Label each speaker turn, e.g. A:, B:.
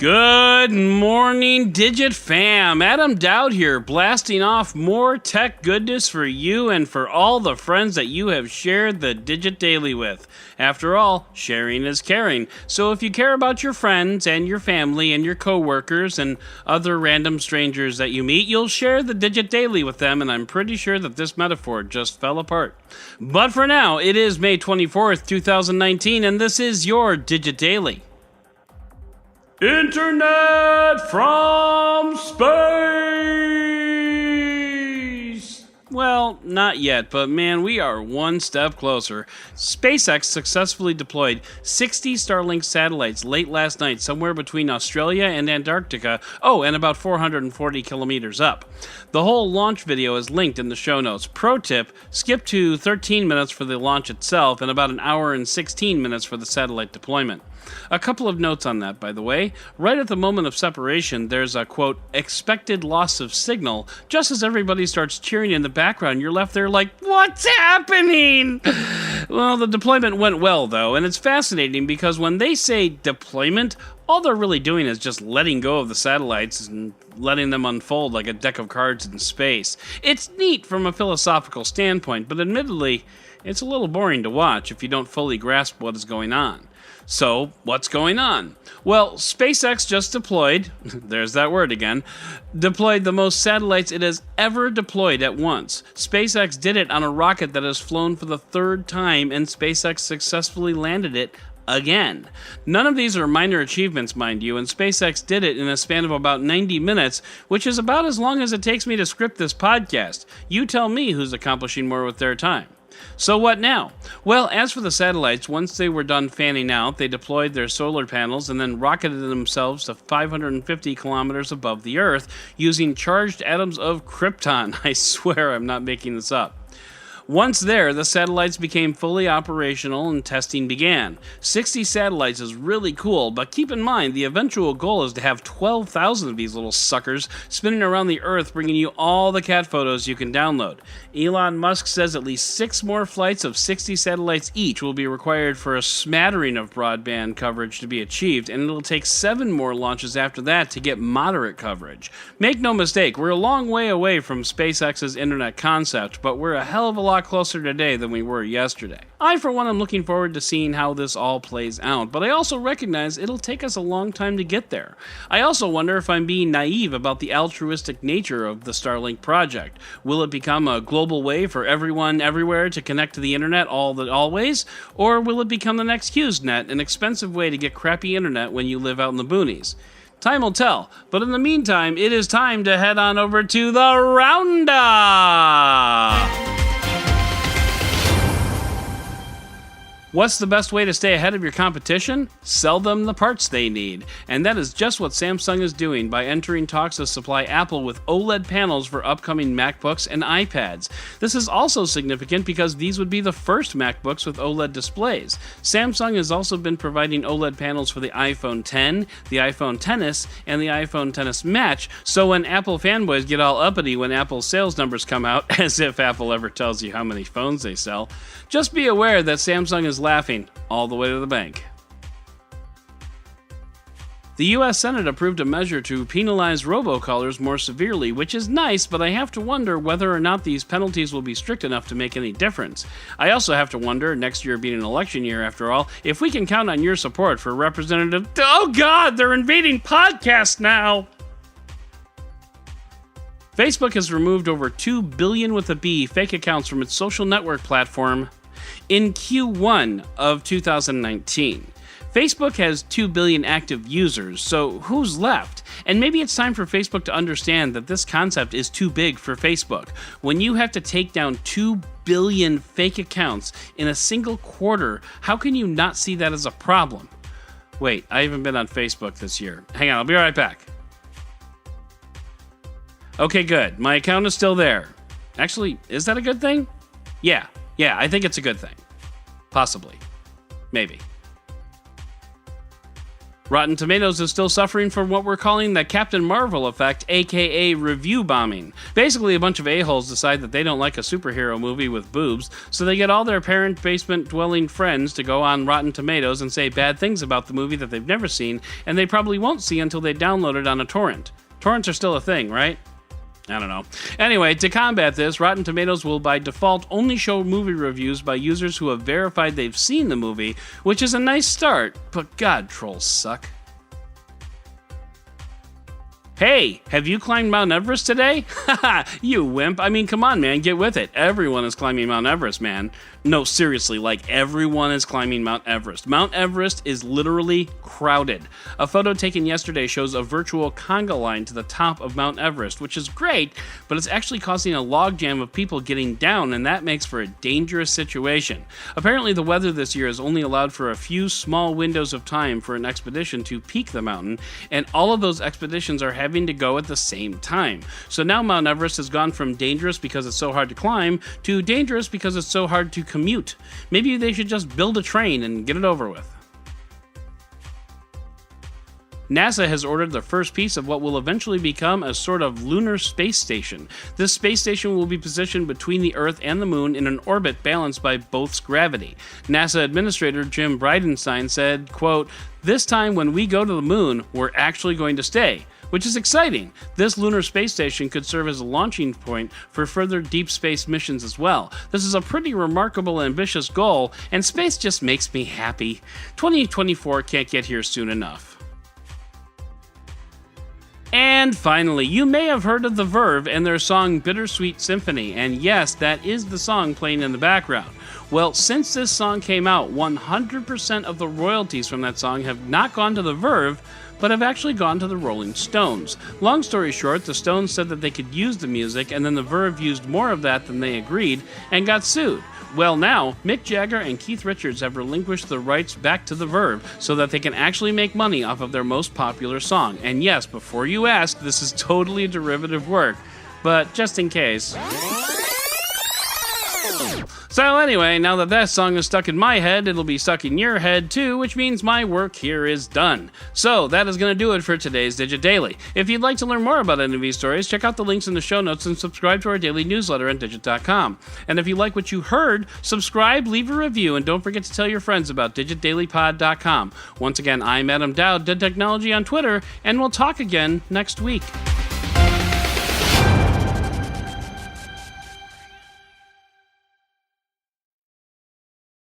A: Good morning, Digit fam. Adam Dowd here, blasting off more tech goodness for you and for all the friends that you have shared the Digit Daily with. After all, sharing is caring. So if you care about your friends and your family and your coworkers and other random strangers that you meet, you'll share the Digit Daily with them, and I'm pretty sure that this metaphor just fell apart. But for now, it is May 24th, 2019, and this is your Digit Daily. Internet from space! Well, not yet, but man, we are one step closer. SpaceX successfully deployed 60 Starlink satellites late last night, somewhere between Australia and Antarctica, and about 440 kilometers up. The whole launch video is linked in the show notes. Pro tip, skip to 13 minutes for the launch itself and about an hour and 16 minutes for the satellite deployment. A couple of notes on that, by the way. Right at the moment of separation, there's a, quote, expected loss of signal. Just as everybody starts cheering in the background, you're left there like, what's happening? Well, the deployment went well, though, and it's fascinating because when they say deployment, all they're really doing is just letting go of the satellites and letting them unfold like a deck of cards in space. It's neat from a philosophical standpoint, but admittedly, it's a little boring to watch if you don't fully grasp what is going on. So, what's going on? Well, SpaceX just deployed, there's that word again, deployed the most satellites it has ever deployed at once. SpaceX did it on a rocket that has flown for the third time, and SpaceX successfully landed it again. None of these are minor achievements, mind you, and SpaceX did it in a span of about 90 minutes, which is about as long as it takes me to script this podcast. You tell me who's accomplishing more with their time. So what now? Well, as for the satellites, once they were done fanning out, they deployed their solar panels and then rocketed themselves to 550 kilometers above the Earth using charged atoms of krypton. I swear I'm not making this up. Once there, the satellites became fully operational and testing began. 60 satellites is really cool, but keep in mind the eventual goal is to have 12,000 of these little suckers spinning around the Earth, bringing you all the cat photos you can download. Elon Musk says at least 6 more flights of 60 satellites each will be required for a smattering of broadband coverage to be achieved, and it'll take 7 more launches after that to get moderate coverage. Make no mistake, we're a long way away from SpaceX's internet concept, but we're a hell of a lot closer today than we were yesterday. I, for one, am looking forward to seeing how this all plays out, but I also recognize it'll take us a long time to get there. I also wonder if I'm being naive about the altruistic nature of the Starlink project. Will it become a global way for everyone everywhere to connect to the internet always? Or will it become the next HughesNet, an expensive way to get crappy internet when you live out in the boonies? Time will tell, but in the meantime, it is time to head on over to the Roundup! What's the best way to stay ahead of your competition? Sell them the parts they need. And that is just what Samsung is doing by entering talks to supply Apple with OLED panels for upcoming MacBooks and iPads. This is also significant because these would be the first MacBooks with OLED displays. Samsung has also been providing OLED panels for the iPhone X, the iPhone XS, and the iPhone XS Match, so when Apple fanboys get all uppity when Apple's sales numbers come out, as if Apple ever tells you how many phones they sell, just be aware that Samsung is laughing all the way to the bank. The U.S. Senate approved a measure to penalize robocallers more severely, which is nice, but I have to wonder whether or not these penalties will be strict enough to make any difference. I also have to wonder, next year being an election year after all, if we can count on your support for Representative... Oh God, they're invading podcasts now! Facebook has removed over 2 billion with a B fake accounts from its social network platform in Q1 of 2019. Facebook has 2 billion active users, so who's left? And maybe it's time for Facebook to understand that this concept is too big for Facebook. When you have to take down 2 billion fake accounts in a single quarter, how can you not see that as a problem? Wait, I haven't been on Facebook this year. Hang on, I'll be right back. Okay, good. My account is still there. Actually, is that a good thing? Yeah, I think it's a good thing. Possibly. Maybe. Rotten Tomatoes is still suffering from what we're calling the Captain Marvel effect, aka review bombing. Basically, a bunch of a-holes decide that they don't like a superhero movie with boobs, so they get all their parent basement-dwelling friends to go on Rotten Tomatoes and say bad things about the movie that they've never seen, and they probably won't see until they download it on a torrent. Torrents are still a thing, right? I don't know. Anyway, to combat this, Rotten Tomatoes will by default only show movie reviews by users who have verified they've seen the movie, which is a nice start, but God, trolls suck. Hey, have you climbed Mount Everest today? Haha, you wimp. I mean, come on, man, get with it. Everyone is climbing Mount Everest, man. No, seriously, like everyone is climbing Mount Everest. Mount Everest is literally crowded. A photo taken yesterday shows a virtual conga line to the top of Mount Everest, which is great, but it's actually causing a logjam of people getting down, and that makes for a dangerous situation. Apparently, the weather this year has only allowed for a few small windows of time for an expedition to peak the mountain, and all of those expeditions are having to go at the same time. So now Mount Everest has gone from dangerous because it's so hard to climb to dangerous because it's so hard to commute. Maybe they should just build a train and get it over with. NASA has ordered the first piece of what will eventually become a sort of lunar space station. This space station will be positioned between the Earth and the Moon in an orbit balanced by both's gravity. NASA Administrator Jim Bridenstine said, quote, "This time when we go to the Moon, we're actually going to stay," which is exciting. This lunar space station could serve as a launching point for further deep space missions as well. This is a pretty remarkable and ambitious goal, and space just makes me happy. 2024 can't get here soon enough. And finally, you may have heard of The Verve and their song Bittersweet Symphony, and yes, that is the song playing in the background. Well, since this song came out, 100% of the royalties from that song have not gone to The Verve, but have actually gone to the Rolling Stones. Long story short, the Stones said that they could use the music, and then The Verve used more of that than they agreed, and got sued. Well, now, Mick Jagger and Keith Richards have relinquished the rights back to The Verve so that they can actually make money off of their most popular song. And yes, before you ask, this is totally derivative work, but just in case. So anyway, now that that song is stuck in my head, it'll be stuck in your head too, which means my work here is done. So that is going to do it for today's Digit Daily. If you'd like to learn more about any of these stories, check out the links in the show notes and subscribe to our daily newsletter at Digit.com. And if you like what you heard, subscribe, leave a review, and don't forget to tell your friends about DigitDailyPod.com. Once again, I'm Adam Dowd, Dead Technology on Twitter, and we'll talk again next week.